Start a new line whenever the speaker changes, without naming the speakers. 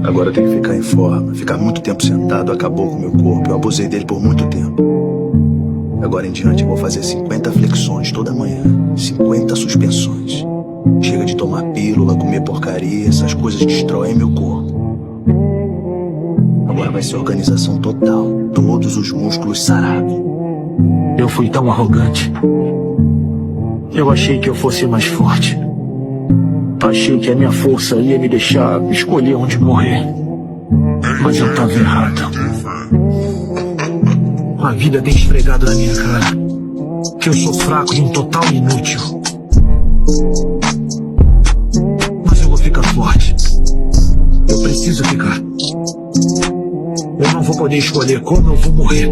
Agora eu tenho que ficar em forma. Ficar muito tempo sentado acabou com o meu corpo. Eu abusei dele por muito tempo. Agora em diante eu vou fazer 50 flexões toda manhã, 50 suspensões. Chega de tomar pílula, comer porcaria. Essas coisas destroem meu corpo. Agora vai ser organização total. Todos os músculos sarados.
Eu fui tão arrogante. Eu achei que eu fosse mais forte. Achei que a minha força ia me deixar escolher onde morrer. Mas eu estava errado. A vida tem esfregado na minha cara que eu sou fraco e um total inútil. Mas eu vou ficar forte. Eu preciso ficar. Eu não vou poder escolher como eu vou morrer.